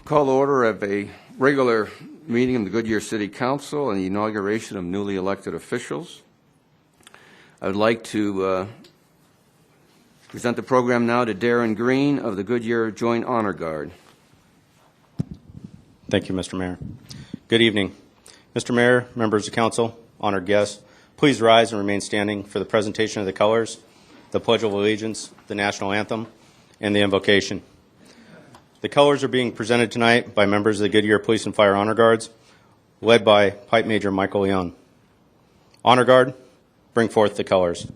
Call to order of a regular meeting of the Goodyear City Council and the inauguration of newly elected officials. I would like to present the program now to Darren Green of the Goodyear Joint Honor Guard. Thank you, Mr. Mayor. Good evening. Mr. Mayor, members of council, honored guests, please rise and remain standing for the presentation of the colors, the Pledge of Allegiance, the National Anthem, and the invocation. The colors are being presented tonight by members of the Goodyear Police and Fire Honor Guards, led by Pipe Major Michael Leon. Honor Guard, bring forth the colors.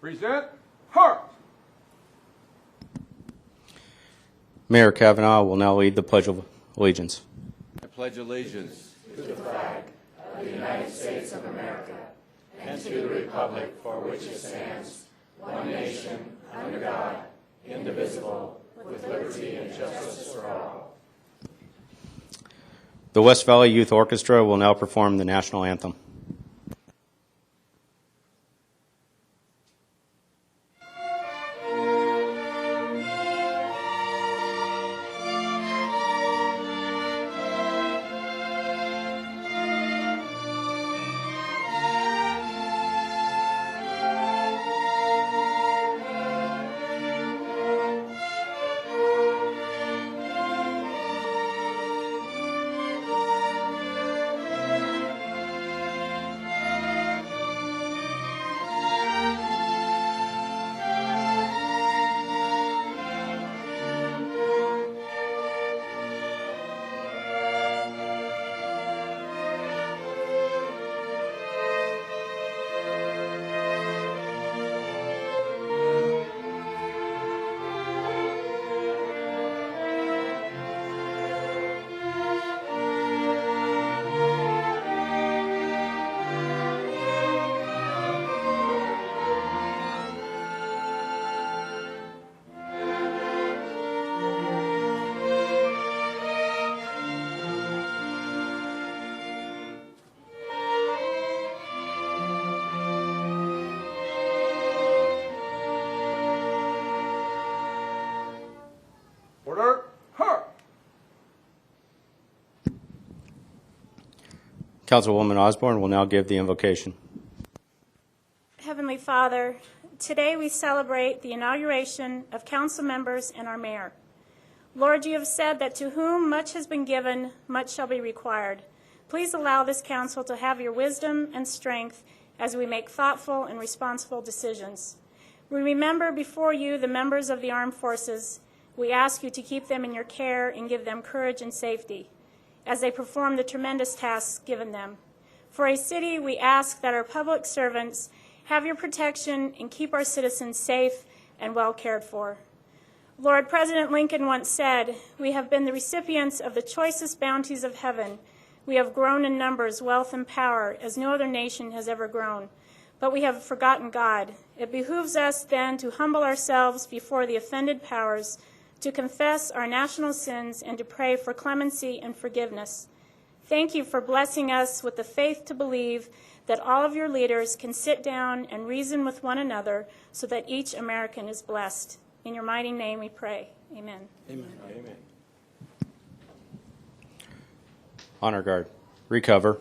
Present heart. Mayor Kavanaugh will now lead the Pledge of Allegiance. I pledge allegiance to the flag of the United States of America and to the republic for which it stands, one nation, under God, indivisible, with liberty and justice for all. The West Valley Youth Orchestra will now perform the national anthem. Order. Heart. Councilwoman Osborne will now give the invocation. Heavenly Father, today we celebrate the inauguration of council members and our mayor. Lord, you have said that to whom much has been given, much shall be required. Please allow this council to have your wisdom and strength as we make thoughtful and responsible decisions. We remember before you the members of the armed forces. We ask you to keep them in your care and give them courage and safety as they perform the tremendous tasks given them. For a city, we ask that our public servants have your protection and keep our citizens safe and well cared for. Lord, President Lincoln once said, "We have been the recipients of the choicest bounties of heaven. We have grown in numbers, wealth, and power as no other nation has ever grown. But we have forgotten God. It behooves us then to humble ourselves before the offended powers, to confess our national sins, and to pray for clemency and forgiveness. Thank you for blessing us with the faith to believe that all of your leaders can sit down and reason with one another so that each American is blessed. In your mighty name we pray. Amen. Amen. Amen. Honor Guard, recover.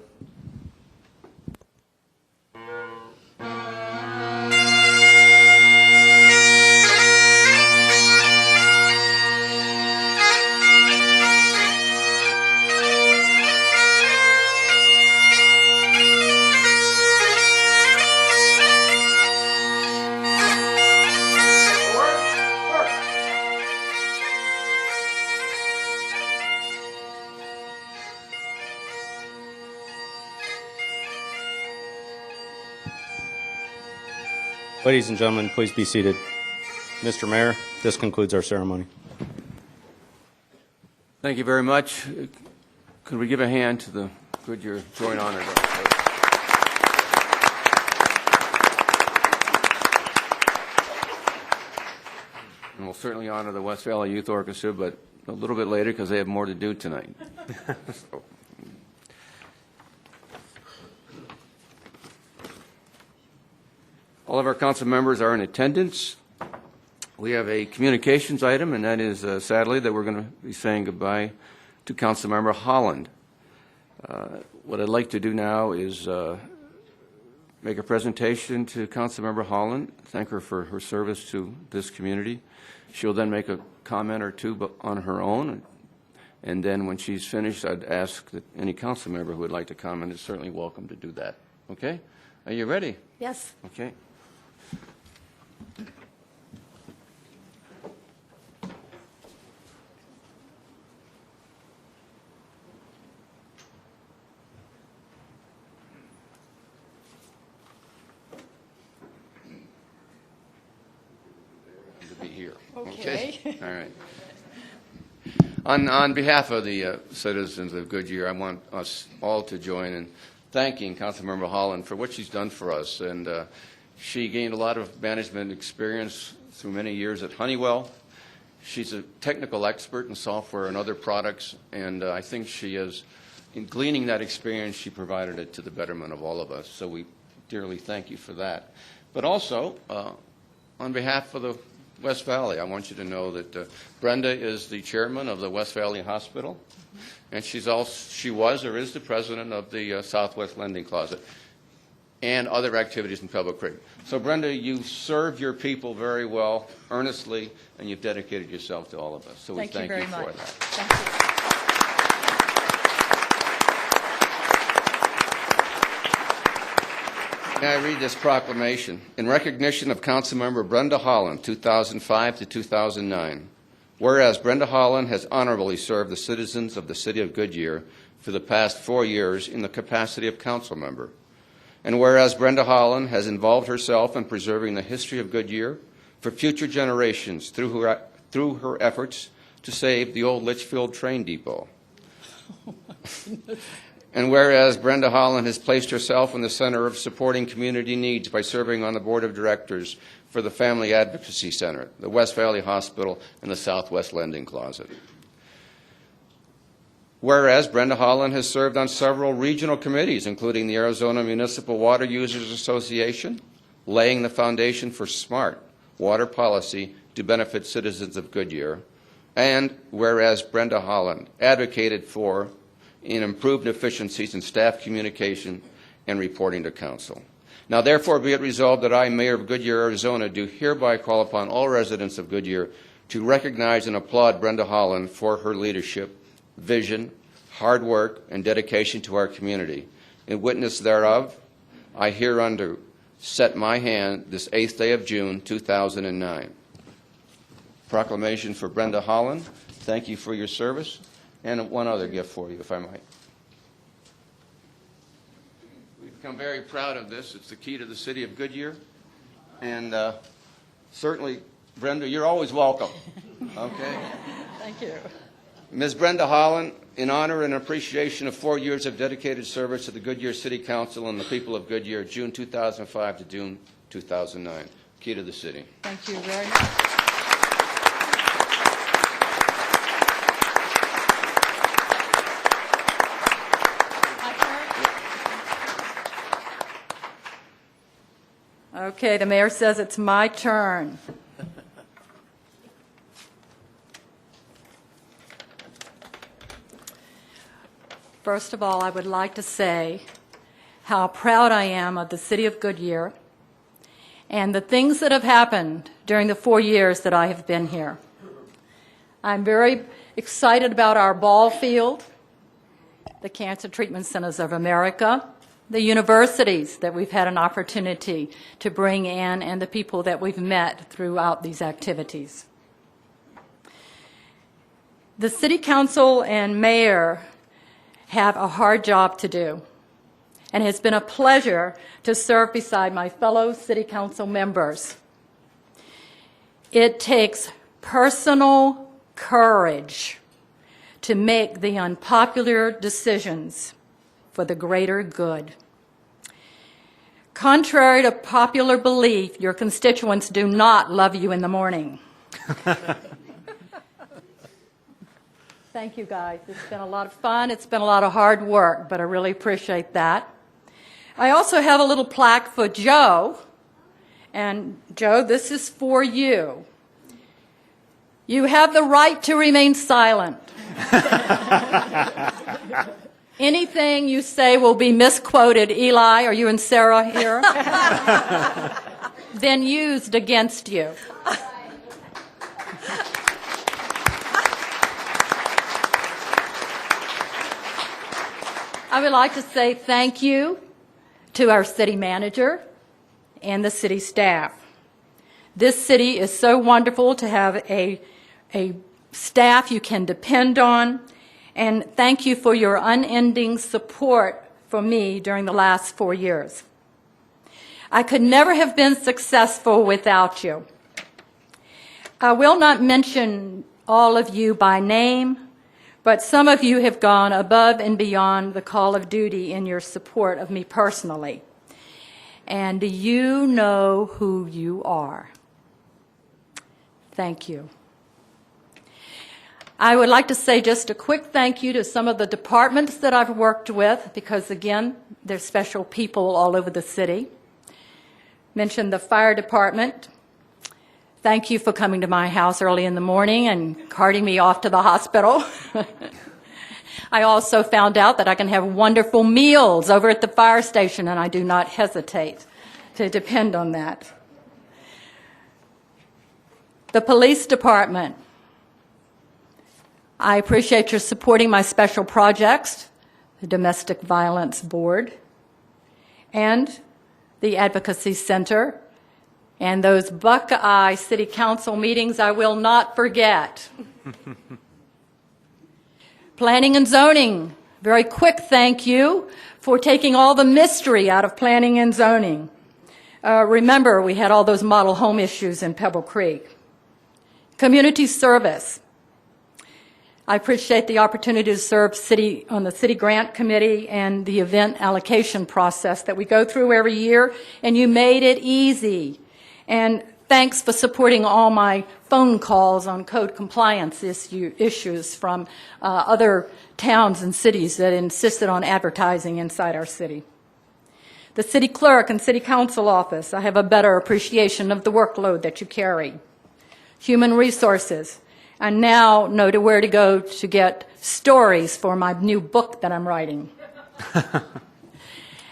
Ladies and gentlemen, please be seated. Mr. Mayor, this concludes our ceremony. Thank you very much. Could we give a hand to the Goodyear Joint Honor Guard? And we'll certainly honor the West Valley Youth Orchestra, but a little bit later because they have more to do tonight. So. All of our council members are in attendance. We have a communications item, and that is, sadly, that we're going to be saying goodbye to Councilmember Holland. What I'd like to do now is make a presentation to Councilmember Holland, thank her for her service to this community. She'll then make a comment or two on her own, and then when she's finished, I'd ask that any council member who would like to comment is certainly welcome to do that. Okay? Are you ready? Yes. Okay. To be here. Okay. All right. On behalf of the citizens of Goodyear, I want us all to join in thanking Councilmember Holland for what she's done for us. And she gained a lot of management experience through many years at Honeywell. She's a technical expert in software and other products, and I think she is, in gleaning that experience, she provided it to the betterment of all of us. So we dearly thank you for that. But also, on behalf of the West Valley, I want you to know that Brenda is the chairman of the West Valley Hospital, and she was or is the president of the Southwest Lending Closet and other activities in Pebble Creek. So Brenda, you've served your people very well, earnestly, and you've dedicated yourself to all of us. So we thank you for that. Thank you. May I read this proclamation? In recognition of Councilmember Brenda Holland, 2005 to 2009. Whereas Brenda Holland has honorably served the citizens of the city of Goodyear for the past 4 years in the capacity of council member. And whereas Brenda Holland has involved herself in preserving the history of Goodyear for future generations through her efforts to save the old Litchfield train depot. And whereas Brenda Holland has placed herself in the center of supporting community needs by serving on the board of directors for the Family Advocacy Center, the West Valley Hospital, and the Southwest Lending Closet. Whereas Brenda Holland has served on several regional committees, including the Arizona Municipal Water Users Association, laying the foundation for smart water policy to benefit citizens of Goodyear. And whereas Brenda Holland advocated for in improved efficiencies in staff communication and reporting to council. Now, therefore, be it resolved that I, Mayor of Goodyear, Arizona, do hereby call upon all residents of Goodyear to recognize and applaud Brenda Holland for her leadership, vision, hard work, and dedication to our community. In witness thereof, I hereunder set my hand this 8th day of June, 2009. Proclamation for Brenda Holland. Thank you for your service. And one other gift for you, if I might. We've become very proud of this. It's the key to the city of Goodyear. And certainly, Brenda, you're always welcome. Okay? Thank you. Ms. Brenda Holland, in honor and appreciation of 4 years of dedicated service to the Goodyear City Council and the people of Goodyear, June 2005 to June 2009. Key to the city. Thank you very much. Okay, the mayor says it's my turn. First of all, I would like to say how proud I am of the city of Goodyear and the things that have happened during the 4 years that I have been here. I'm very excited about our ball field, the Cancer Treatment Centers of America, the universities that we've had an opportunity to bring in, and the people that we've met throughout these activities. The City Council and Mayor have a hard job to do. and it has been a pleasure to serve beside my fellow city council members. It takes personal courage to make the unpopular decisions for the greater good. Contrary to popular belief, your constituents do not love you in the morning. Thank you, guys. It's been a lot of fun. It's been a lot of hard work, but I really appreciate that. I also have a little plaque for Joe. And Joe, this is for you. You have the right to remain silent. Anything you say will be misquoted. Eli, are you and Sarah here? Then used against you. I would like to say thank you to our city manager and the city staff. This city is so wonderful to have a staff you can depend on, and thank you for your unending support for me during the last 4 years. I could never have been successful without you. I will not mention all of you by name, but some of you have gone above and beyond the call of duty in your support of me personally. And you know who you are. Thank you. I would like to say just a quick thank you to some of the departments that I've worked with, because again, there's special people all over the city. Mentioned the fire department. Thank you for coming to my house early in the morning and carting me off to the hospital. I also found out that I can have wonderful meals over at the fire station, and I do not hesitate to depend on that. The police department. I appreciate your supporting my special projects, the Domestic Violence Board, and the Advocacy Center, and those Buckeye City Council meetings I will not forget. Planning and zoning, very quick thank you for taking all the mystery out of planning and zoning. Remember, we had all those model home issues in Pebble Creek. Community service. I appreciate the opportunity to serve on the City Grant Committee and the event allocation process that we go through every year, and you made it easy. And thanks for supporting all my phone calls on code compliance issues from other towns and cities that insisted on advertising inside our city. The city clerk and city council office, I have a better appreciation of the workload that you carry. Human resources, I now know where to go to get stories for my new book that I'm writing.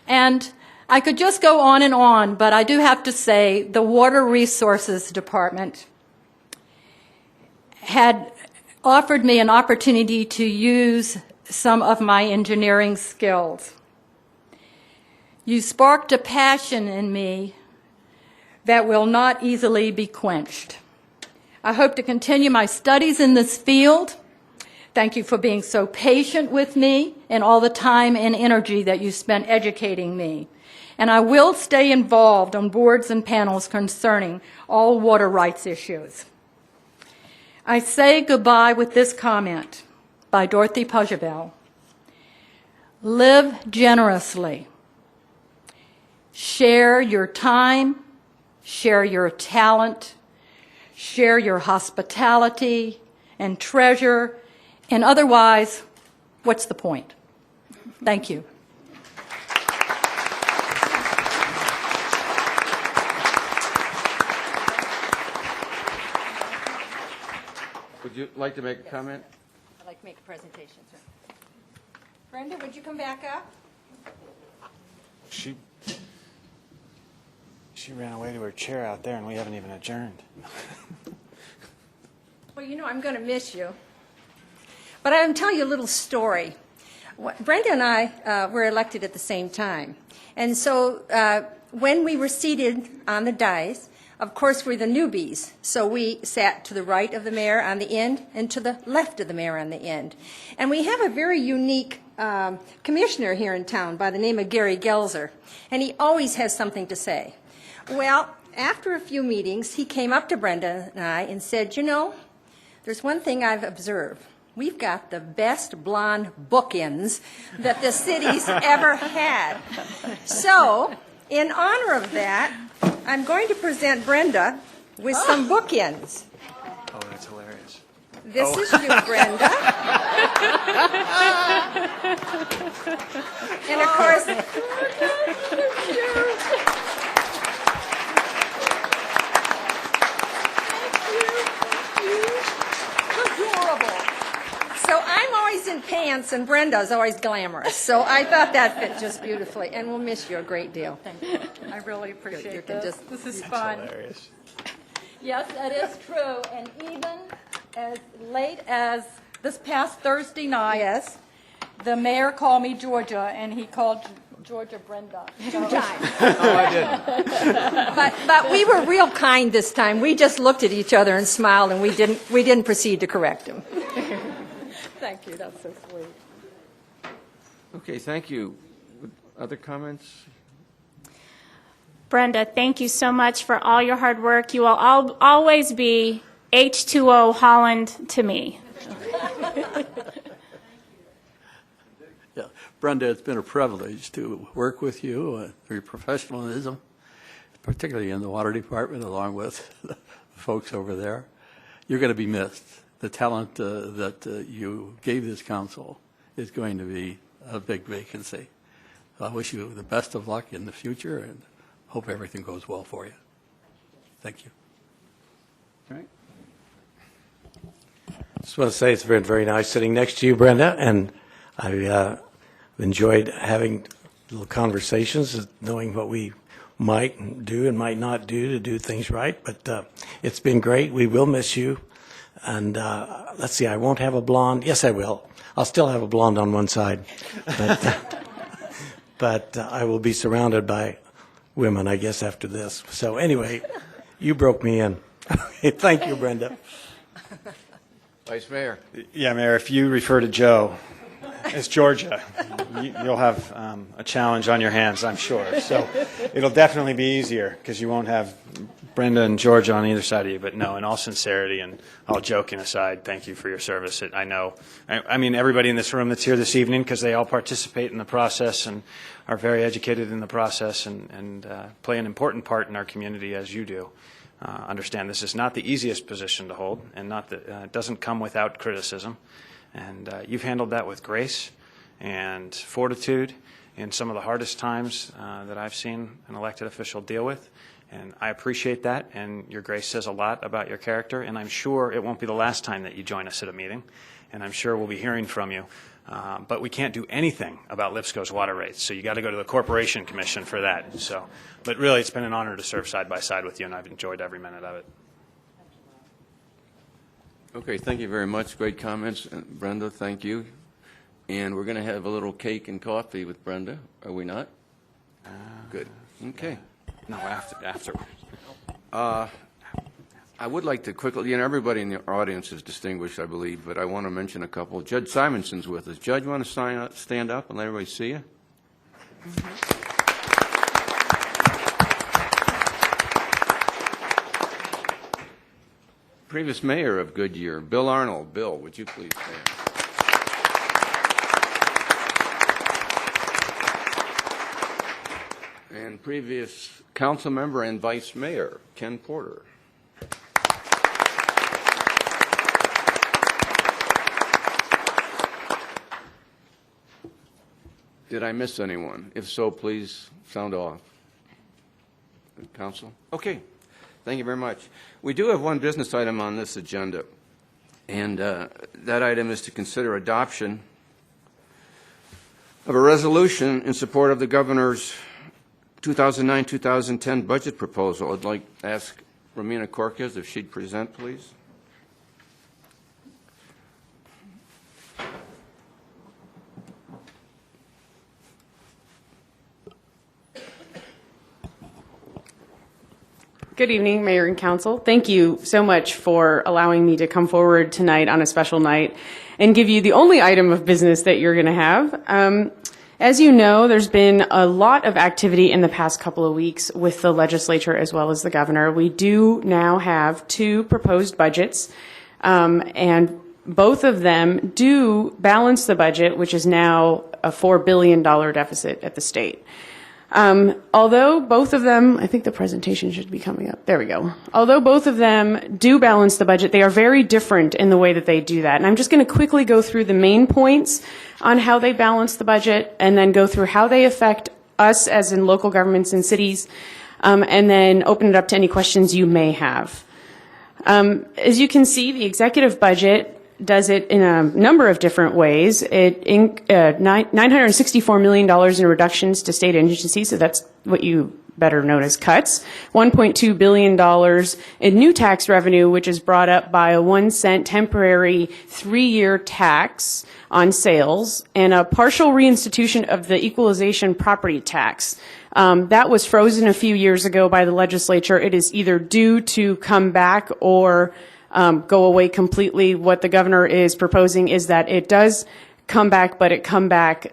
And I could just go on, but I do have to say the Water Resources Department had offered me an opportunity to use some of my engineering skills. You sparked a passion in me that will not easily be quenched. I hope to continue my studies in this field. Thank you for being so patient with me and all the time and energy that you spent educating me. And I will stay involved on boards and panels concerning all water rights issues. I say goodbye with this comment by Dorothy Pujabel. Live generously. Share your time, share your talent, share your hospitality and treasure, and otherwise, what's the point? Thank you. Would you like to make a comment? I'd like to make a presentation, sir. Brenda, would you come back up? She ran away to her chair out there, and we haven't even adjourned. Well, you know, I'm going to miss you. But I'm going to tell you a little story. Brenda and I were elected at the same time. And so when we were seated on the dais, of course, we're the newbies, so we sat to the right of the mayor on the end and to the left of the mayor on the end. And we have a very unique commissioner here in town by the name of Gary Gelzer, and he always has something to say. Well, after a few meetings, he came up to Brenda and I and said, you know, there's one thing I've observed. We've got the best blonde bookends that the city's ever had. So, in honor of that, I'm going to present Brenda with some bookends. Oh, that's hilarious. This is you, Brenda. And of course, adorable. So I'm always in pants and Brenda's always glamorous. So I thought that fit just beautifully, and we'll miss you a great deal. Thank you. I really appreciate You can this. just- This is fun. Hilarious. Yes, that is true. And even as late as this past Thursday night, Yes. the mayor called me Georgia, and he called Georgia Brenda. So- But we were real kind this time. We just looked at each other and smiled, and we didn't proceed to correct him. Thank you, that's so sweet. Okay, thank you. Other comments? Brenda, thank you so much for all your hard work. You will always be H2O Holland to me. Yeah, Brenda, it's been a privilege to work with you, your professionalism, particularly in the water department, along with the folks over there. You're going to be missed. The talent that you gave this council is going to be a big vacancy. So I wish you the best of luck in the future and hope everything goes well for you. Thank you. All right. Just want to say it's been very nice sitting next to you, Brenda, and I enjoyed having little conversations, knowing what we might do and might not do to do things right. But it's been great. We will miss you. And let's see, I won't have a blonde. Yes, I will. I'll still have a blonde on one side. But I will be surrounded by women, I guess, after this. So anyway, you broke me in. Thank you, Brenda. Vice Mayor. Yeah, Mayor, if you refer to Joe as Georgia, you'll have a challenge on your hands, I'm sure. So it'll definitely be easier because you won't have Brenda and Georgia on either side of you. But no, in all sincerity and all joking aside, thank you for your service. I know, I mean, everybody in this room that's here this evening, because they all participate in the process and are very educated in the process and play an important part in our community as you do. Understand this is not the easiest position to hold, and not that it doesn't come without criticism. And you've handled that with grace and fortitude in some of the hardest times that I've seen an elected official deal with. And I appreciate that, and your grace says a lot about your character, and I'm sure it won't be the last time that you join us at a meeting, and I'm sure we'll be hearing from you. But we can't do anything about Lipsco's water rates, so you got to go to the Corporation Commission for that. So, but really, it's been an honor to serve side by side with you, and I've enjoyed every minute of it. Okay, thank you very much. Great comments. Brenda, thank you. And we're going to have a little cake and coffee with Brenda, are we not? Good. Okay. No, after. I would like to quickly, everybody in the audience is distinguished, I believe, but I want to mention a couple. Judge Simonson's with us. Judge, you want to stand up and let everybody see you? Previous mayor of Goodyear, Bill Arnold. Bill, would you please stand? And previous council member and vice mayor, Ken Porter. Did I miss anyone? If so, please sound off. Council? Okay. Thank you very much. We do have one business item on this agenda, and that item is to consider adoption of a resolution in support of the governor's 2009-2010 budget proposal. I'd like to ask Romina Corquez if she'd present, please. Good evening, Mayor and Council. Thank you so much for allowing me to come forward tonight on a special night and give you the only item of business that you're going to have. As you know, there's been a lot of activity in the past couple of weeks with the legislature as well as the governor. We do now have 2 proposed budgets, and both of them do balance the budget, which is now a $4 billion deficit at the state. Although both of them, I think the presentation should be coming up. There we go. Although both of them do balance the budget, they are very different in the way that they do that. And I'm just going to quickly go through the main points on how they balance the budget and then go through how they affect us as in local governments and cities, and then open it up to any questions you may have. As you can see, the executive budget does it in a number of different ways. $964 million in reductions to state agencies, so that's what you better note as cuts. $1.2 billion in new tax revenue, which is brought up by a 1-cent temporary 3-year tax on sales, and a partial reinstitution of the equalization property tax. That was frozen a few years ago by the legislature. It is either due to come back or go away completely. What the governor is proposing is that it does come back, but it come back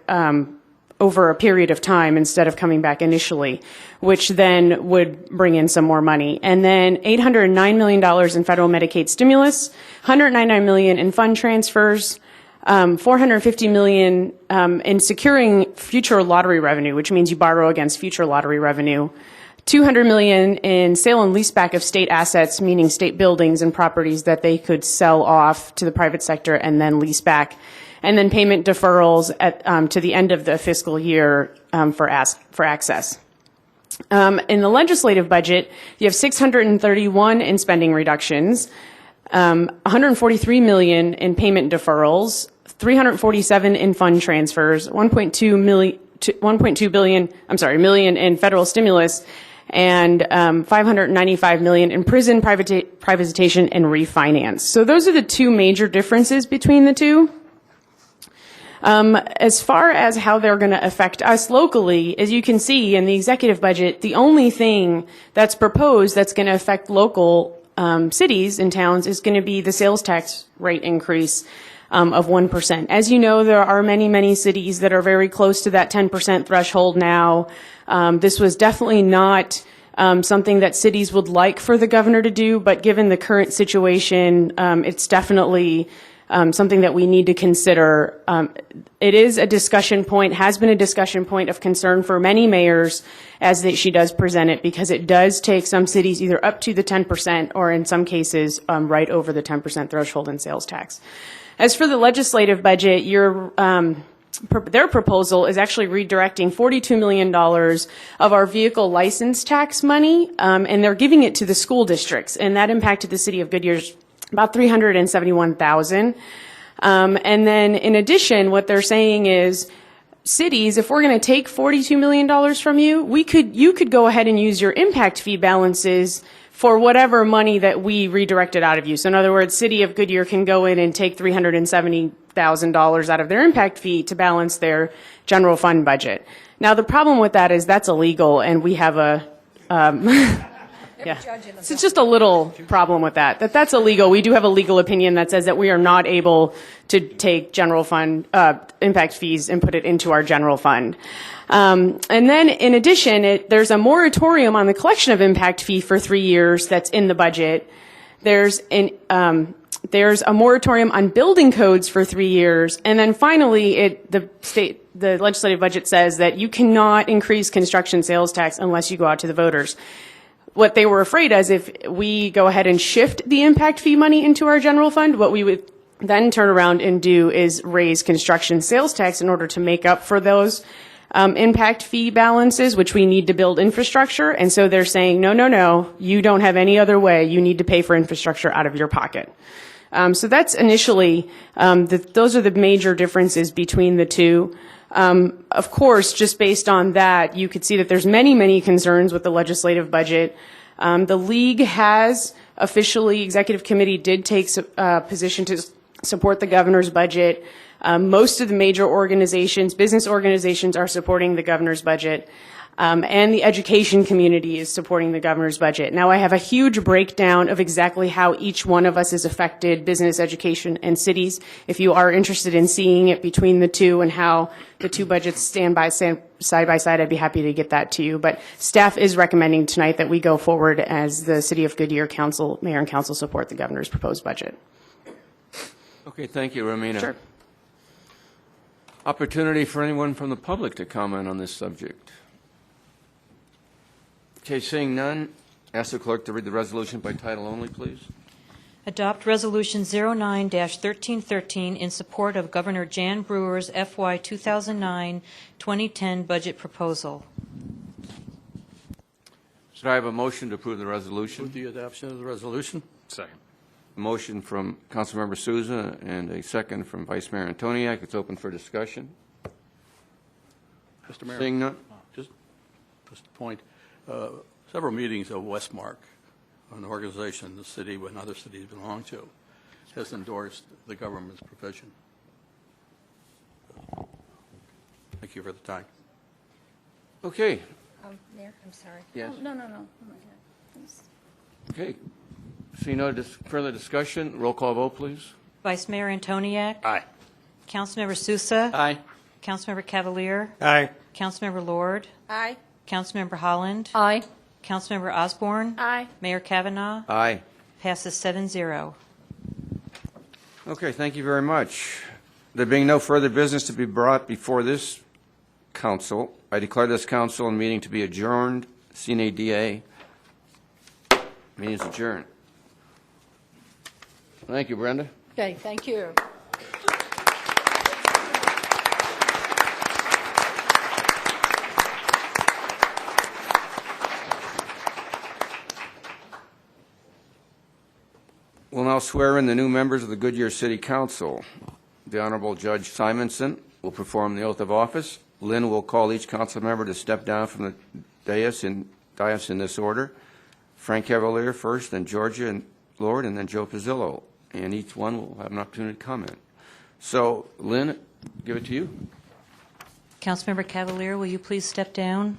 over a period of time instead of coming back initially, which then would bring in some more money. And then $809 million in federal Medicaid stimulus, $199 million in fund transfers, $450 million in securing future lottery revenue, which means you borrow against future lottery revenue, $200 million in sale and leaseback of state assets, meaning state buildings and properties that they could sell off to the private sector and then lease back, and then payment deferrals to the end of the fiscal year for access. In the legislative budget, you have $631 in spending reductions, $143 million in payment deferrals, $347 in fund transfers, $1.2 million in federal stimulus, and $595 million in prison privatization and refinance. So those are the 2 major differences between the 2. As far as how they're going to affect us locally, as you can see in the executive budget, the only thing that's proposed that's going to affect local cities and towns is going to be the sales tax rate increase of 1%. As you know, there are many, many cities that are very close to that 10% threshold now. This was definitely not something that cities would like for the governor to do, but given the current situation, it's definitely something that we need to consider. It is a discussion point, has been a discussion point of concern for many mayors as she does present it, because it does take some cities either up to the 10% or in some cases right over the 10% threshold in sales tax. As for the legislative budget, their proposal is actually redirecting $42 million of our vehicle license tax money, and they're giving it to the school districts, and that impacted the city of Goodyear's about $371,000. And then in addition, what they're saying is, cities, if we're going to take $42 million from you, you could go ahead and use your impact fee balances for whatever money that we redirected out of you. So in other words, City of Goodyear can go in and take $370,000 out of their impact fee to balance their general fund budget. Now, the problem with that is that's illegal, and we have a yeah. So it's just a little problem with that. That's illegal. We do have a legal opinion that says that we are not able to take general fund impact fees and put it into our general fund. And then in addition, there's a moratorium on the collection of impact fee for 3 years that's in the budget. There's a moratorium on building codes for 3 years. And then finally, the legislative budget says that you cannot increase construction sales tax unless you go out to the voters. What they were afraid is if we go ahead and shift the impact fee money into our general fund, what we would then turn around and do is raise construction sales tax in order to make up for those impact fee balances, which we need to build infrastructure. And so they're saying, no, you don't have any other way. You need to pay for infrastructure out of your pocket. So that's initially, those are the major differences between the 2. Of course, just based on that, you could see that there's many, many concerns with the legislative budget. The League has officially, Executive Committee did take a position to support the governor's budget. Most of the major organizations, business organizations, are supporting the governor's budget. and the education community is supporting the governor's budget. Now, I have a huge breakdown of exactly how each one of us is affected, business, education, and cities. If you are interested in seeing it between the two and how the two budgets stand side by side, I'd be happy to get that to you. But staff is recommending tonight that we go forward as the City of Goodyear Council, Mayor and Council support the governor's proposed budget. Okay, thank you, Romina. Sure. Opportunity for anyone from the public to comment on this subject. Okay, seeing none, ask the clerk to read the resolution by title only, please. Adopt Resolution 09-1313 in support of Governor Jan Brewer's FY 2009-2010 budget proposal. Should I have a motion to approve the resolution? With the adoption of the resolution? Second. A motion from Councilmember Souza and a second from Vice Mayor Antoniak. It's open for discussion. Mr. Mayor? Seeing none? Just a point. Several meetings of Westmark, an organization the city and other cities belong to, has endorsed the government's provision. Thank you for the time. Okay. Mayor, I'm sorry. Yes. No. Oh, my God. Please. Okay. See no further discussion. Roll call vote, please. Vice Mayor Antoniak? Aye. Councilmember Sousa? Aye. Councilmember Cavalier? Aye. Councilmember Lord? Aye. Councilmember Holland? Aye. Councilmember Osborne? Aye. Mayor Kavanaugh? Aye. Passes 7-0. Okay, thank you very much. There being no further business to be brought before this council, I declare this council and meeting to be adjourned. Sine die. Meeting is adjourned. Thank you, Brenda. Okay, thank you. We'll now swear in the new members of the Goodyear City Council. The Honorable Judge Simonson will perform the oath of office. Lynn will call each council member to step down from the dais in this order. Frank Cavalier first, then Georgia and Lord, and then Joe Pizzillo. And each one will have an opportunity to comment. So, Lynn, give it to you. Councilmember Cavalier, will you please step down?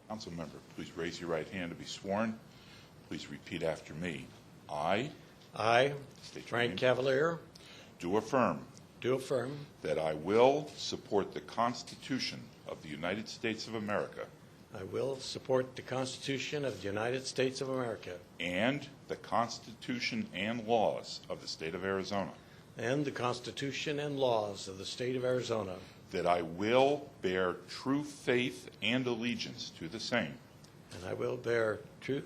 Council member, please raise your right hand to be sworn. Please repeat after me. I I, state your Frank name, Cavalier, do affirm do affirm that I will support the Constitution of the United States of America I will support the Constitution of the United States of America and the Constitution and laws of the state of Arizona, and the Constitution and laws of the state of Arizona, that I will bear true faith and allegiance to the same, and I will bear true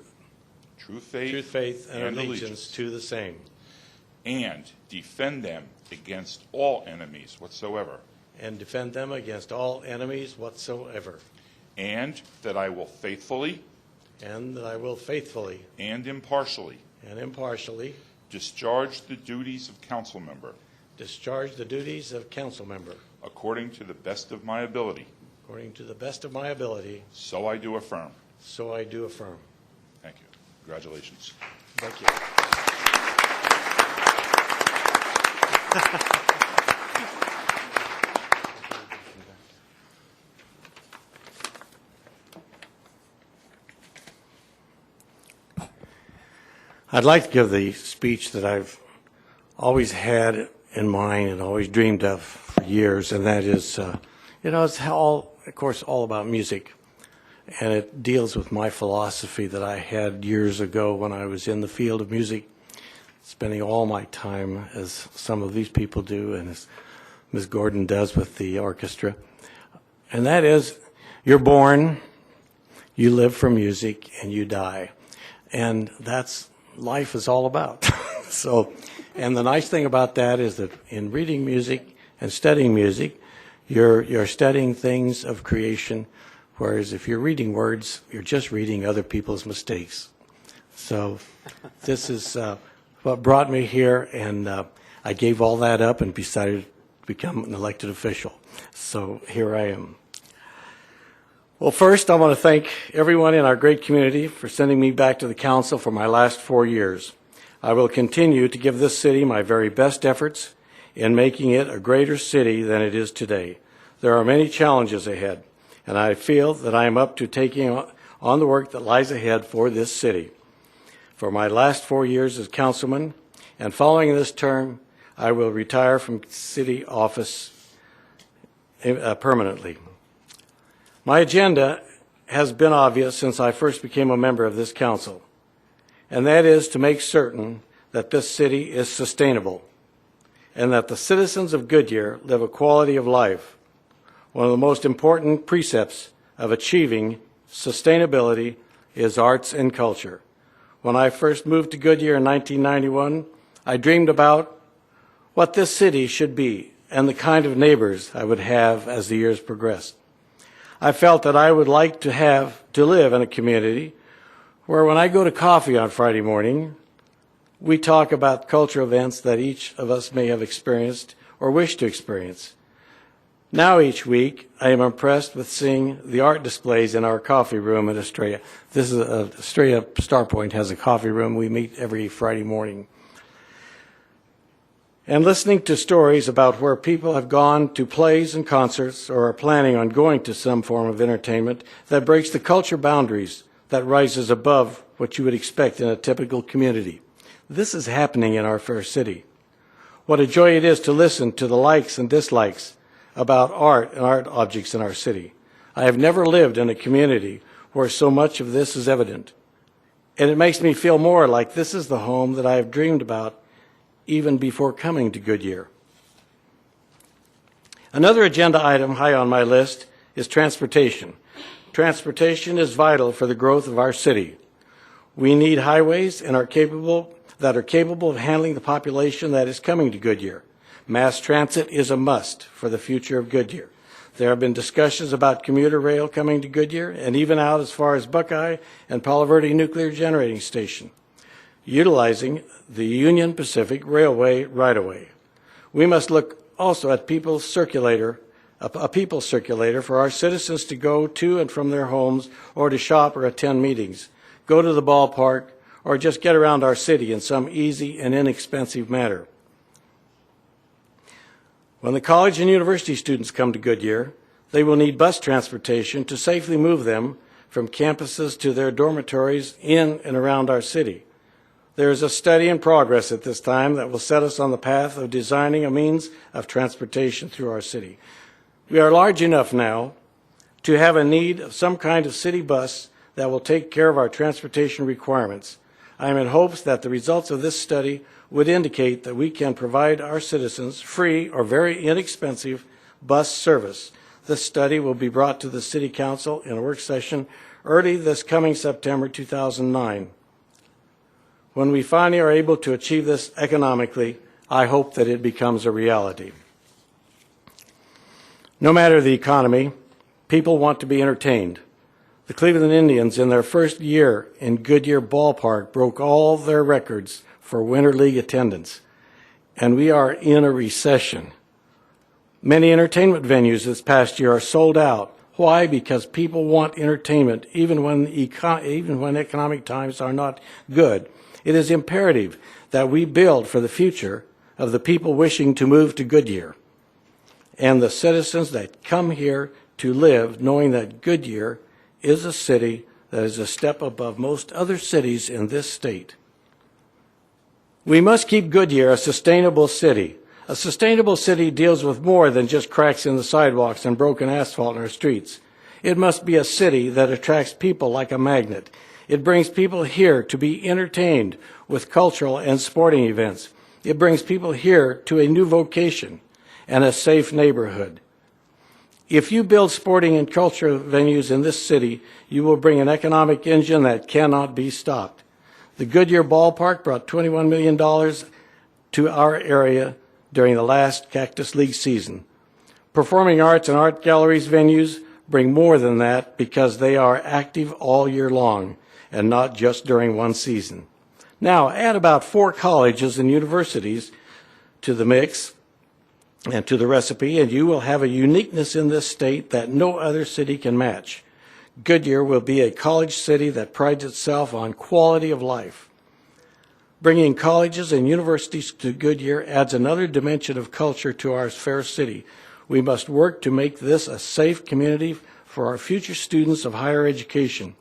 faith and allegiance to the same, and defend them against all enemies whatsoever, and defend them against all enemies whatsoever, and that I will faithfully and that I will faithfully and impartially and impartially discharge the duties of council member discharge the duties of council member according to the best of my ability. according to the best of my ability, So I do affirm. so I do affirm. Thank you. Congratulations. Thank you. I'd like to give the speech that I've always had in mind and always dreamed of for years, and that is, it's all, of course, all about music. And it deals with my philosophy that I had years ago when I was in the field of music, spending all my time, as some of these people do, and as Ms. Gordon does with the orchestra. And that is, you're born, you live for music, and you die. And that's life is all about. So, and the nice thing about that is that in reading music and studying music, you're studying things of creation, whereas if you're reading words, you're just reading other people's mistakes. So this is what brought me here, and I gave all that up and decided to become an elected official. So here I am. Well, first, I want to thank everyone in our great community for sending me back to the council for my last 4 years. I will continue to give this city my very best efforts in making it a greater city than it is today. There are many challenges ahead, and I feel that I am up to taking on the work that lies ahead for this city. For my last 4 years as councilman, and following this term, I will retire from city office permanently. My agenda has been obvious since I first became a member of this council, and that is to make certain that this city is sustainable and that the citizens of Goodyear live a quality of life. One of the most important precepts of achieving sustainability is arts and culture. When I first moved to Goodyear in 1991, I dreamed about what this city should be and the kind of neighbors I would have as the years progressed. I felt that I would like to live in a community where when I go to coffee on Friday morning, we talk about cultural events that each of us may have experienced or wish to experience. Now each week, I am impressed with seeing the art displays in our coffee room at Estrella. This is Estrella Starpoint has a coffee room. We meet every Friday morning. And listening to stories about where people have gone to plays and concerts or are planning on going to some form of entertainment that breaks the culture boundaries that rises above what you would expect in a typical community. This is happening in our fair city. What a joy it is to listen to the likes and dislikes about art and art objects in our city. I have never lived in a community where so much of this is evident. And it makes me feel more like this is the home that I have dreamed about even before coming to Goodyear. Another agenda item high on my list is transportation. Transportation is vital for the growth of our city. We need highways that are capable of handling the population that is coming to Goodyear. Mass transit is a must for the future of Goodyear. There have been discussions about commuter rail coming to Goodyear and even out as far as Buckeye and Palo Verde Nuclear Generating Station, utilizing the Union Pacific Railway right-of-way. We must look also at a people circulator for our citizens to go to and from their homes or to shop or attend meetings, go to the ballpark, or just get around our city in some easy and inexpensive manner. When the college and university students come to Goodyear, they will need bus transportation to safely move them from campuses to their dormitories in and around our city. There is a study in progress at this time that will set us on the path of designing a means of transportation through our city. We are large enough now to have a need of some kind of city bus that will take care of our transportation requirements. I am in hopes that the results of this study would indicate that we can provide our citizens free or very inexpensive bus service. This study will be brought to the City Council in a work session early this coming September 2009. When we finally are able to achieve this economically, I hope that it becomes a reality. No matter the economy, people want to be entertained. The Cleveland Indians, in their first year in Goodyear Ballpark, broke all their records for Winter League attendance, and we are in a recession. Many entertainment venues this past year are sold out. Why? Because people want entertainment even when economic times are not good. It is imperative that we build for the future of the people wishing to move to Goodyear and the citizens that come here to live knowing that Goodyear is a city that is a step above most other cities in this state. We must keep Goodyear a sustainable city. A sustainable city deals with more than just cracks in the sidewalks and broken asphalt in our streets. It must be a city that attracts people like a magnet. It brings people here to be entertained with cultural and sporting events. It brings people here to a new vocation and a safe neighborhood. If you build sporting and cultural venues in this city, you will bring an economic engine that cannot be stopped. The Goodyear Ballpark brought $21 million to our area during the last Cactus League season. Performing arts and art galleries venues bring more than that because they are active all year long and not just during one season. Now, add about 4 colleges and universities to the mix and to the recipe, and you will have a uniqueness in this state that no other city can match. Goodyear will be a college city that prides itself on quality of life. Bringing colleges and universities to Goodyear adds another dimension of culture to our fair city. We must work to make this a safe community for our future students of higher education.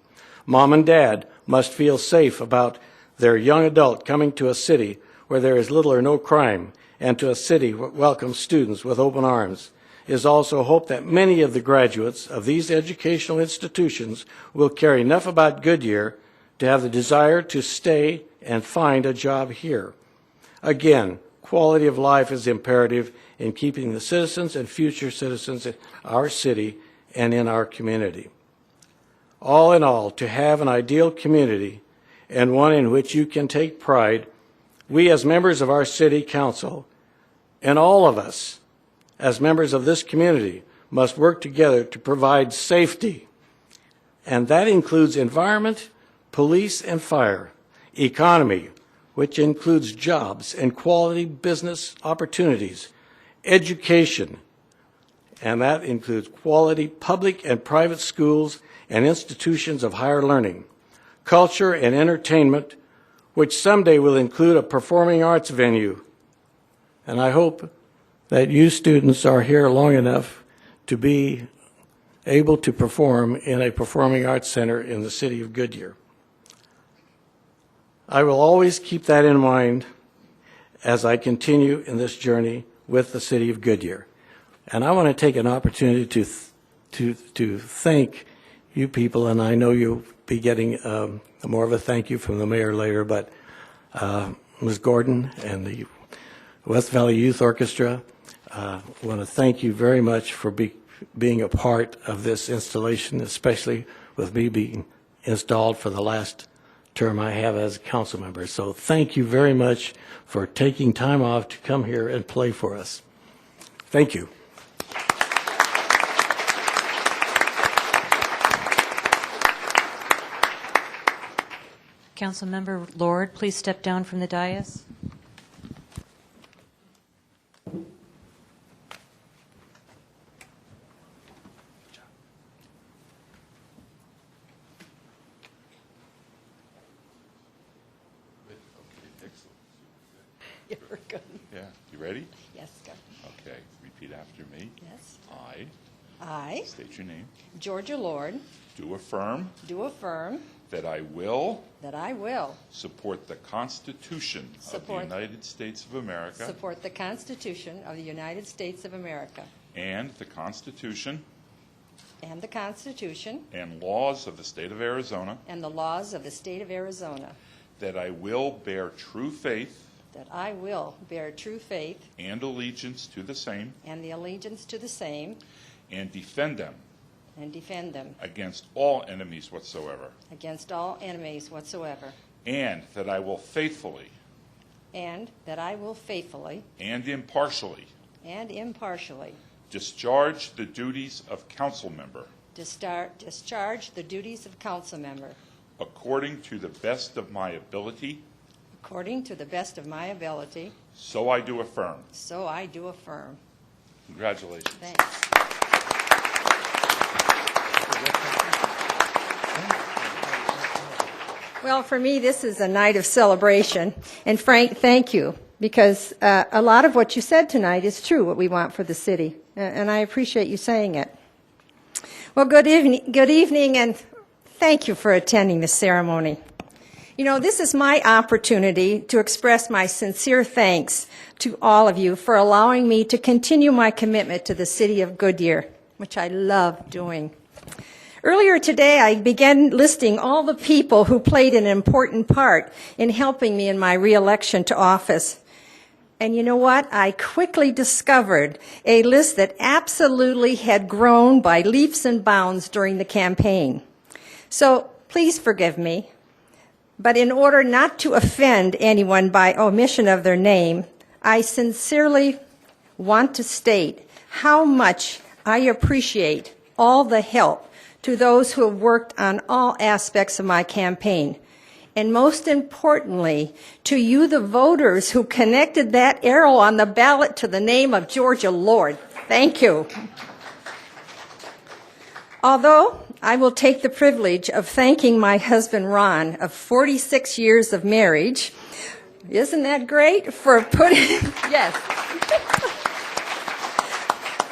Mom and dad must feel safe about their young adult coming to a city where there is little or no crime, and to a city that welcomes students with open arms. It is also hoped that many of the graduates of these educational institutions will care enough about Goodyear to have the desire to stay and find a job here. Again, quality of life is imperative in keeping the citizens and future citizens in our city and in our community. All in all, to have an ideal community and one in which you can take pride, we as members of our city council, and all of us as members of this community, must work together to provide safety. And that includes environment, police and fire, economy, which includes jobs and quality business opportunities, education, and that includes quality public and private schools and institutions of higher learning, culture and entertainment, which someday will include a performing arts venue. And I hope that you students are here long enough to be able to perform in a performing arts center in the city of Goodyear. I will always keep that in mind as I continue in this journey with the city of Goodyear. And I want to take an opportunity to thank you people, and I know you'll be getting more of a thank you from the mayor later, but Ms. Gordon and the West Valley Youth Orchestra, I want to thank you very much for being a part of this installation, especially with me being installed for the last term I have as a council member. So thank you very much for taking time off to come here and play for us. Thank you. Councilmember Lord, please step down from the dais. You're good. Yeah, you ready? Yes, go. Okay, repeat after me. Yes. I, I, state your name, Georgia Lord, do affirm do affirm that I will that I will support the Constitution of the Support- United States of America support the Constitution of the United States of America and the Constitution and the Constitution and laws of the state of Arizona, and the laws of the state of Arizona, that I will bear true faith that I will bear true faith and allegiance to the same and the allegiance to the same and defend them and defend them against all enemies whatsoever, against all enemies whatsoever, and that I will faithfully and that I will faithfully and impartially and impartially discharge the duties of council member discharge the duties of council member according to the best of my ability, according to the best of my ability, so I do affirm. so I do affirm. Congratulations. Thanks. Well, for me, this is a night of celebration. And Frank, thank you, because a lot of what you said tonight is true, what we want for the city. And I appreciate you saying it. Well, good evening, and thank you for attending this ceremony. You know, this is my opportunity to express my sincere thanks to all of you for allowing me to continue my commitment to the city of Goodyear, which I love doing. Earlier today, I began listing all the people who played an important part in helping me in my reelection to office. And you know what? I quickly discovered a list that absolutely had grown by leaps and bounds during the campaign. So please forgive me. But in order not to offend anyone by omission of their name, I sincerely want to state how much I appreciate all the help to those who have worked on all aspects of my campaign. And most importantly, to you, the voters who connected that arrow on the ballot to the name of Georgia Lord. Thank you. Although I will take the privilege of thanking my husband, Ron, of 46 years of marriage. Isn't that great? For putting, yes,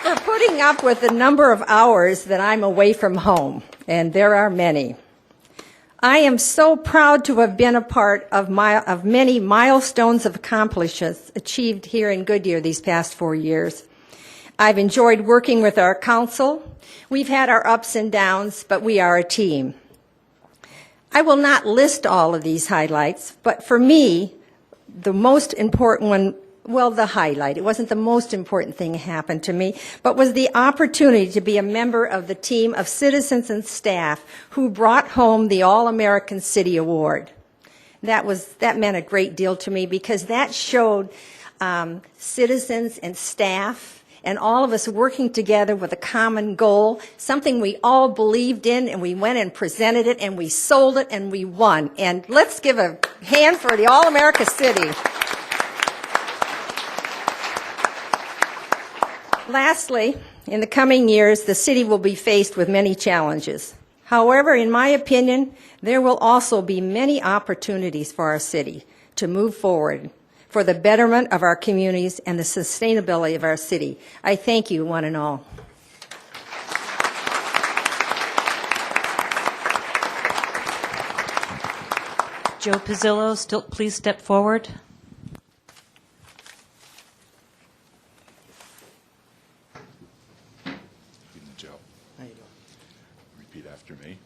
for putting up with the number of hours that I'm away from home, and there are many. I am so proud to have been a part of many milestones of accomplishments achieved here in Goodyear these past 4 years. I've enjoyed working with our council. We've had our ups and downs, but we are a team. I will not list all of these highlights, but for me, the most important one, well, the highlight, it wasn't the most important thing that happened to me, but was the opportunity to be a member of the team of citizens and staff who brought home the All-American City Award. That meant a great deal to me because that showed citizens and staff and all of us working together with a common goal, something we all believed in, and we went and presented it, and we sold it, and we won. And let's give a hand for the All-America City. Lastly, in the coming years, the city will be faced with many challenges. However, in my opinion, there will also be many opportunities for our city to move forward for the betterment of our communities and the sustainability of our city. I thank you, one and all. Joe Pizzillo, please step forward. Evening, Joe. How you doing? Repeat after me.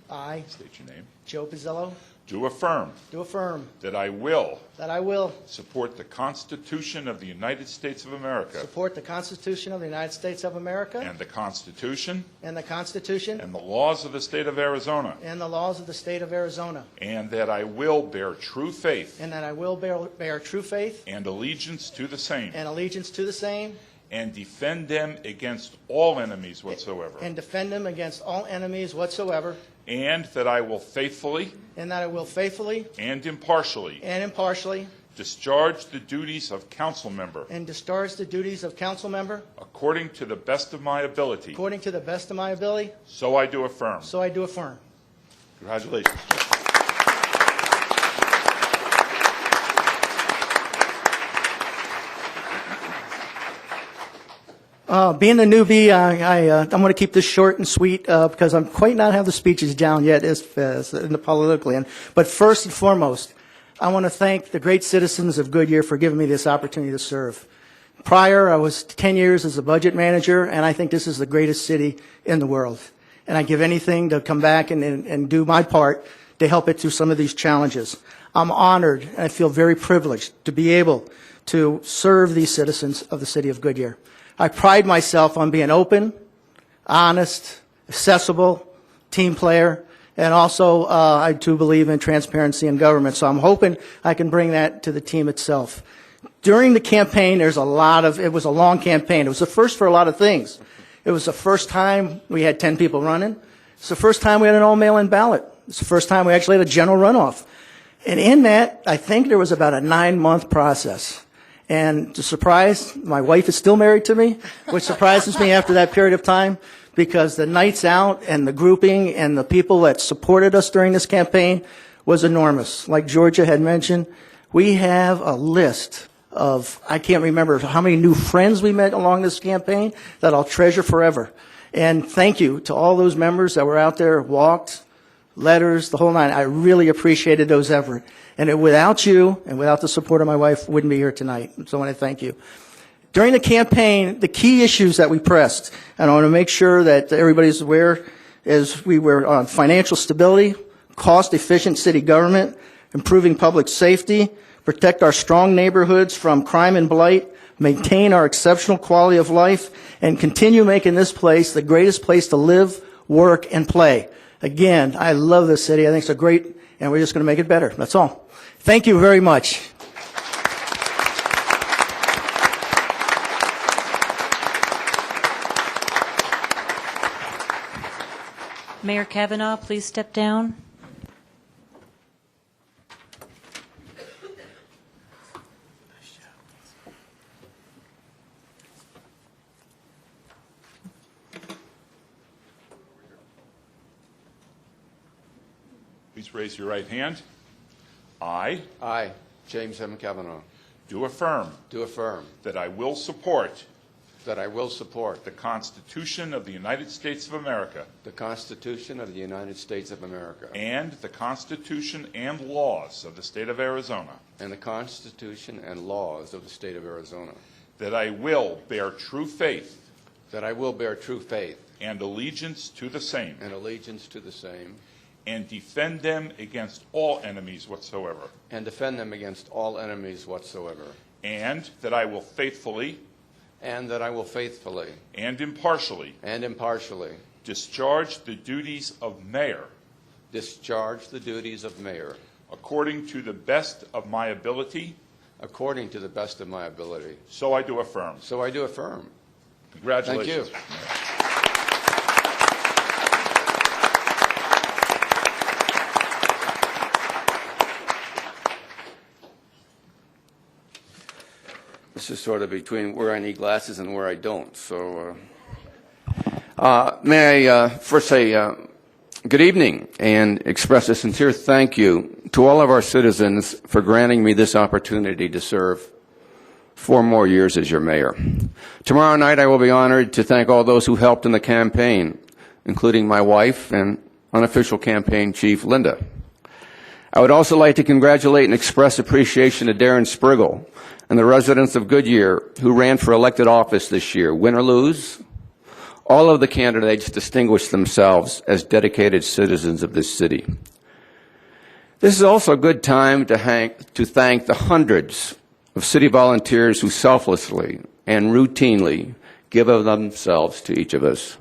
I, State your name. Joe Pizzillo, Do affirm do affirm that I will that I will support the Constitution of the United States of America support the Constitution of the United States of America and the Constitution and the Constitution and the laws of the state of Arizona, and the laws of the state of Arizona, and that I will bear true faith and that I will bear true faith and allegiance to the same and allegiance to the same, and defend them against all enemies whatsoever, and defend them against all enemies whatsoever, and that I will faithfully and that I will faithfully and impartially and impartially discharge the duties of council member and discharge the duties of council member according to the best of my ability. according to the best of my ability, So I do affirm. so I do affirm. Congratulations. Being a newbie, I'm going to keep this short and sweet because I'm quite not have the speeches down yet as in the political end. But first and foremost, I want to thank the great citizens of Goodyear for giving me this opportunity to serve. Prior, I was 10 years as a budget manager, and I think this is the greatest city in the world. And I give anything to come back and do my part to help it through some of these challenges. I'm honored, and I feel very privileged to be able to serve these citizens of the city of Goodyear. I pride myself on being open, honest, accessible, team player, and also I do believe in transparency in government. So I'm hoping I can bring that to the team itself. During the campaign, it was a long campaign. It was the first for a lot of things. It was the first time we had 10 people running. It's the first time we had an all-mail-in ballot. It's the first time we actually had a general runoff. And in that, I think there was about a 9-month process. And to surprise, my wife is still married to me, which surprises me after that period of time, because the nights out and the grouping and the people that supported us during this campaign was enormous. Like Georgia had mentioned, we have a list of, I can't remember how many new friends we met along this campaign that I'll treasure forever. And thank you to all those members that were out there, walked, letters, the whole nine. I really appreciated those efforts. And without you and without the support of my wife, wouldn't be here tonight. So I want to thank you. During the campaign, the key issues that we pressed, and I want to make sure that everybody's aware, is we were on financial stability, cost-efficient city government, improving public safety, protect our strong neighborhoods from crime and blight, maintain our exceptional quality of life, and continue making this place the greatest place to live, work, and play. Again, I love this city. I think it's a great, and we're just going to make it better. That's all. Thank you very much. Mayor Kavanaugh, please step down. Please raise your right hand. I I, James M. Kavanaugh, do affirm do affirm that I will support that I will support the Constitution of the United States of America the Constitution of the United States of America and the Constitution and laws of the state of Arizona, and the Constitution and laws of the state of Arizona, that I will bear true faith that I will bear true faith and allegiance to the same, and allegiance to the same, and defend them against all enemies whatsoever, and defend them against all enemies whatsoever, and that I will faithfully and that I will faithfully and impartially and impartially discharge the duties of mayor discharge the duties of mayor according to the best of my ability. according to the best of my ability. So I do affirm. So I do affirm. Congratulations. Thank you. This is sort of between where I need glasses and where I don't. So may I first say good evening and express a sincere thank you to all of our citizens for granting me this opportunity to serve 4 more years as your mayor. Tomorrow night I will be honored to thank all those who helped in the campaign, including my wife and unofficial campaign chief, Linda. I would also like to congratulate and express appreciation to Darren Spriggle and the residents of Goodyear who ran for elected office this year. Win or lose, all of the candidates distinguished themselves as dedicated citizens of this city. This is also a good time to thank the hundreds of city volunteers who selflessly and routinely give of themselves to each of us.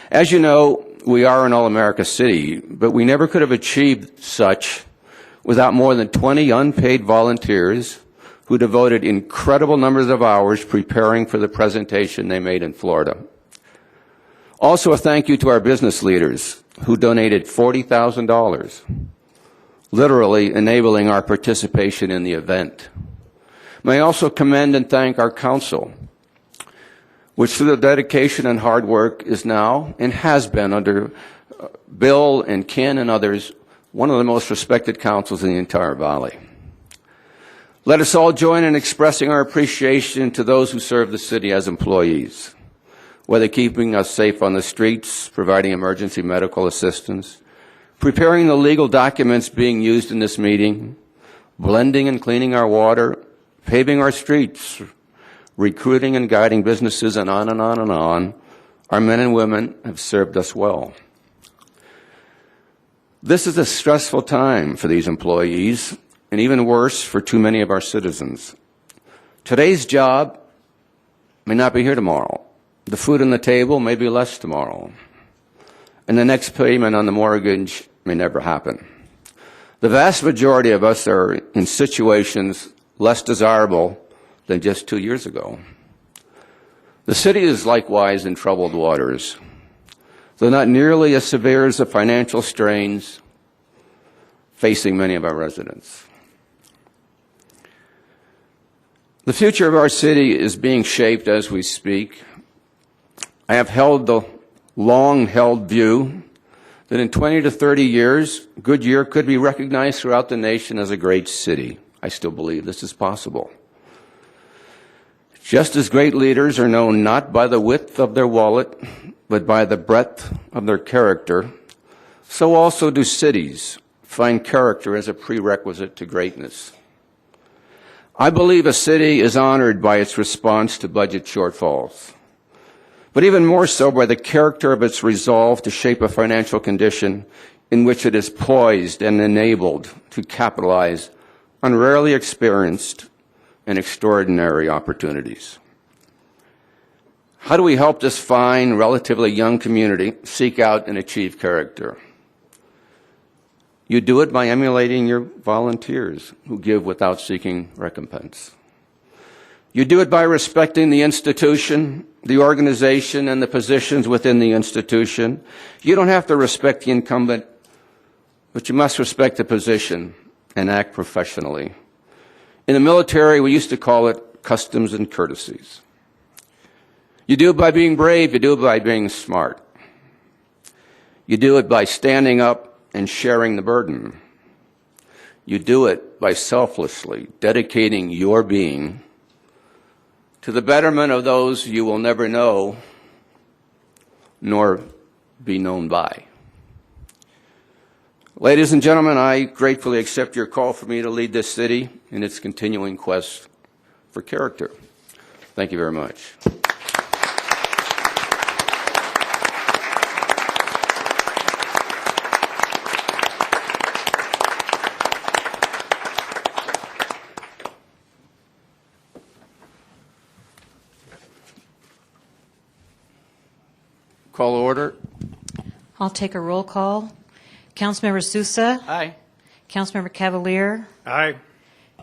As you know, we are an all-America city, but we never could have achieved such without more than 20 unpaid volunteers who devoted incredible numbers of hours preparing for the presentation they made in Florida. Also, a thank you to our business leaders who donated $40,000, literally enabling our participation in the event. May I also commend and thank our council, which through the dedication and hard work is now and has been under Bill and Ken and others, one of the most respected councils in the entire valley. Let us all join in expressing our appreciation to those who serve the city as employees, whether keeping us safe on the streets, providing emergency medical assistance, preparing the legal documents being used in this meeting, blending and cleaning our water, paving our streets, recruiting and guiding businesses, and on and on and on. Our men and women have served us well. This is a stressful time for these employees, and even worse for too many of our citizens. Today's job may not be here tomorrow. The food on the table may be less tomorrow. And the next payment on the mortgage may never happen. The vast majority of us are in situations less desirable than just 2 years ago. The city is likewise in troubled waters, though not nearly as severe as the financial strains facing many of our residents. The future of our city is being shaped as we speak. I have held the long-held view that in 20 to 30 years, Goodyear could be recognized throughout the nation as a great city. I still believe this is possible. Just as great leaders are known not by the width of their wallet, but by the breadth of their character, so also do cities find character as a prerequisite to greatness. I believe a city is honored by its response to budget shortfalls, but even more so by the character of its resolve to shape a financial condition in which it is poised and enabled to capitalize on rarely experienced and extraordinary opportunities. How do we help this fine, relatively young community seek out and achieve character? You do it by emulating your volunteers who give without seeking recompense. You do it by respecting the institution, the organization, and the positions within the institution. You don't have to respect the incumbent, but you must respect the position and act professionally. In the military, we used to call it customs and courtesies. You do it by being brave. You do it by being smart. You do it by standing up and sharing the burden. You do it by selflessly dedicating your being to the betterment of those you will never know nor be known by. Ladies and gentlemen, I gratefully accept your call for me to lead this city in its continuing quest for character. Thank you very much. Call order. I'll take a roll call. Councilmember Sousa. Aye. Councilmember Cavalier. Aye.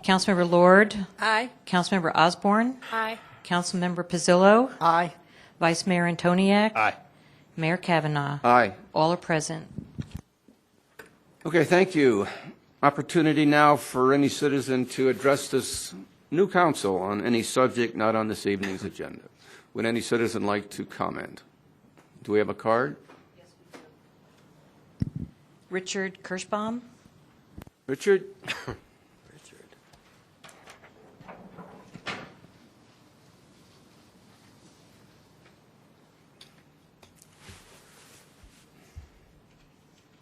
Councilmember Lord. Aye. Councilmember Osborne. Aye. Councilmember Pizzillo. Aye. Vice Mayor Antoniak. Aye. Mayor Kavanaugh. Aye. All are present. Okay, thank you. Opportunity now for any citizen to address this new council on any subject not on this evening's agenda. Would any citizen like to comment? Do we have a card? Richard Kirschbaum. Richard?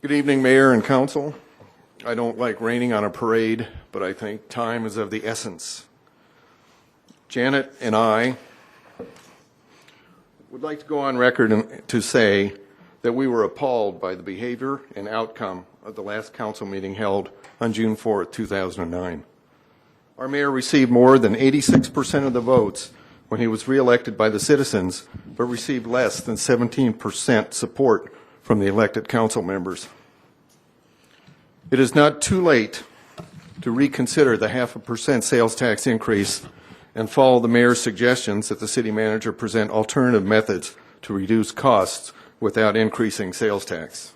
Good evening, Mayor and Council. I don't like raining on a parade, but I think time is of the essence. Janet and I would like to go on record to say that we were appalled by the behavior and outcome of the last council meeting held on June 4th, 2009. Our mayor received more than 86% of the votes when he was reelected by the citizens, but received less than 17% support from the elected council members. It is not too late to reconsider the 0.5% sales tax increase and follow the mayor's suggestions that the city manager present alternative methods to reduce costs without increasing sales tax.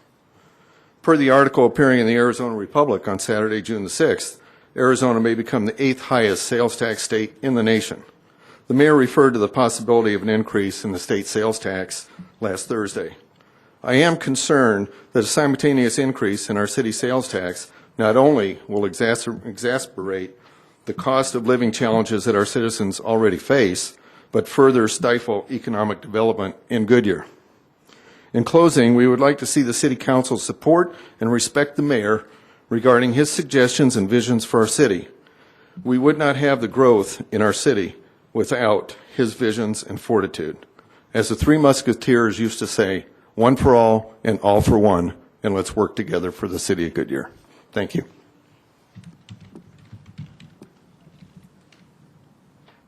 Per the article appearing in the Arizona Republic on Saturday, June the 6th, Arizona may become the 8th highest sales tax state in the nation. The mayor referred to the possibility of an increase in the state sales tax last Thursday. I am concerned that a simultaneous increase in our city sales tax not only will exacerbate the cost of living challenges that our citizens already face, but further stifle economic development in Goodyear. In closing, we would like to see the City Council support and respect the mayor regarding his suggestions and visions for our city. We would not have the growth in our city without his visions and fortitude. As the Three Musketeers used to say, one for all and all for one, and let's work together for the city of Goodyear. Thank you.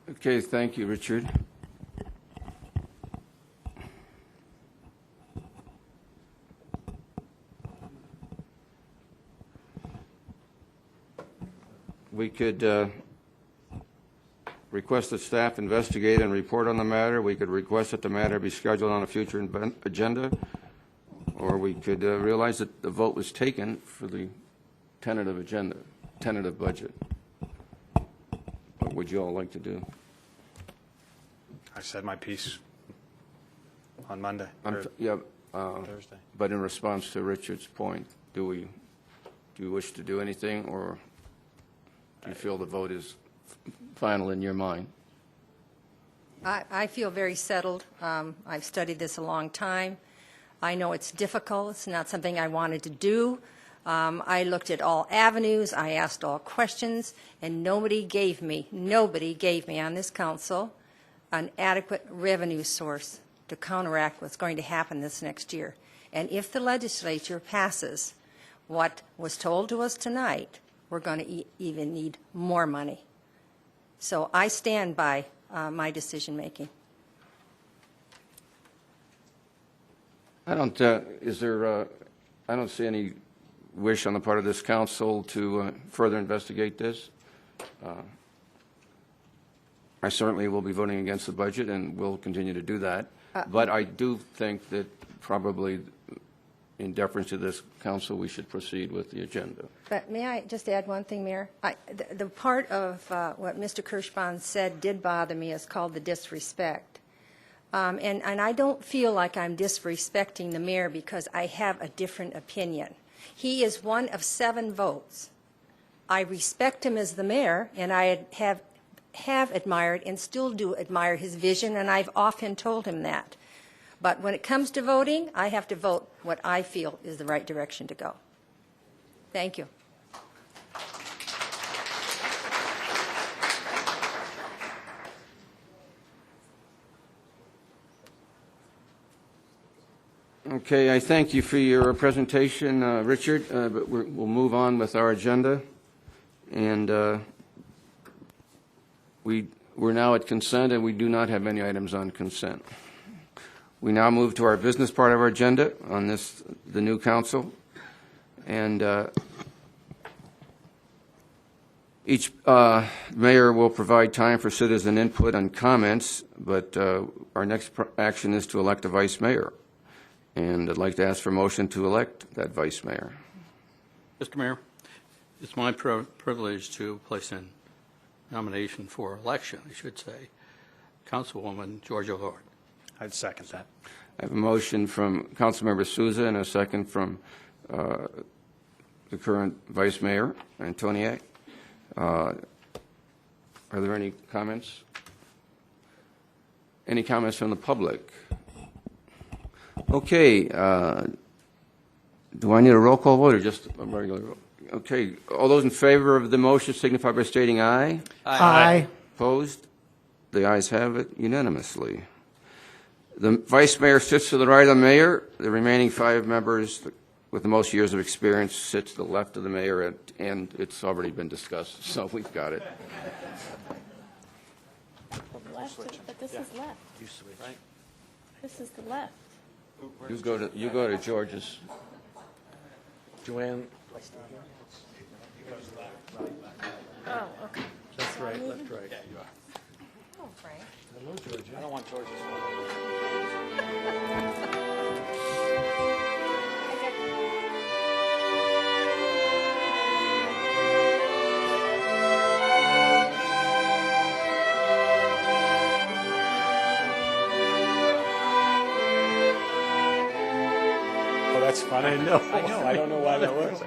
Okay, thank you, Richard. We could request that staff investigate and report on the matter. We could request that the matter be scheduled on a future agenda, or we could realize that the vote was taken for the tentative agenda, tentative budget. What would you all like to do? I said my piece on Monday. Yeah, Thursday. but in response to Richard's point, do you wish to do anything, or do you feel the vote is final in your mind? I feel very settled. I've studied this a long time. I know it's difficult. It's not something I wanted to do. I looked at all avenues. I asked all questions, and nobody gave me on this council an adequate revenue source to counteract what's going to happen this next year. And if the legislature passes what was told to us tonight, we're going to even need more money. So I stand by my decision making. I don't. I don't see any wish on the part of this council to further investigate this. I certainly will be voting against the budget, and will continue to do that. But I do think that probably, in deference to this council, we should proceed with the agenda. But may I just add one thing, Mayor? The part of what Mr. Kirschbaum said did bother me is called the disrespect. And I don't feel like I'm disrespecting the mayor because I have a different opinion. He is one of 7 votes I respect him as the mayor, and I have admired and still do admire his vision, and I've often told him that. But when it comes to voting, I have to vote what I feel is the right direction to go. Thank you. Okay, I thank you for your presentation, Richard, but we'll move on with our agenda. And we're now at consent, and we do not have any items on consent. We now move to our business part of our agenda on the new council. And each mayor will provide time for citizen input and comments, but our next action is to elect a vice mayor. And I'd like to ask for a motion to elect that vice mayor. Mr. Mayor, it's my privilege to place in nomination for election, I should say, Councilwoman Georgia Lord. I'd second that. I have a motion from Councilmember Souza and a second from the current vice mayor, Antoniak. Are there any comments? Any comments from the public? Okay. Do I need a roll call vote or just a regular vote? Okay. All those in favor of the motion signify by stating aye. Aye. Opposed? The ayes have it unanimously. The vice mayor sits to the right of the mayor. The remaining 5 members with the most years of experience sit to the left of the mayor, and it's already been discussed, so we've got it. Left, but this is left. You switch. This is the left. You go to George's. Joanne? Oh, okay. Left, right, left, right. Oh, Frank. Hello, Georgia. I don't want George's. Oh, that's fun. I know. I don't know why that was.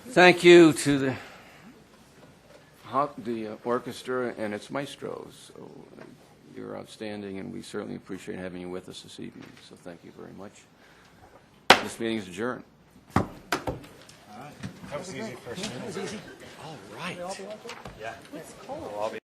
Thank you to the orchestra and its maestros. So, you're outstanding, and we certainly appreciate having you with us this evening. So thank you very much. This meeting is adjourned. That was easy first. That was easy. All right. Yeah. It's cold.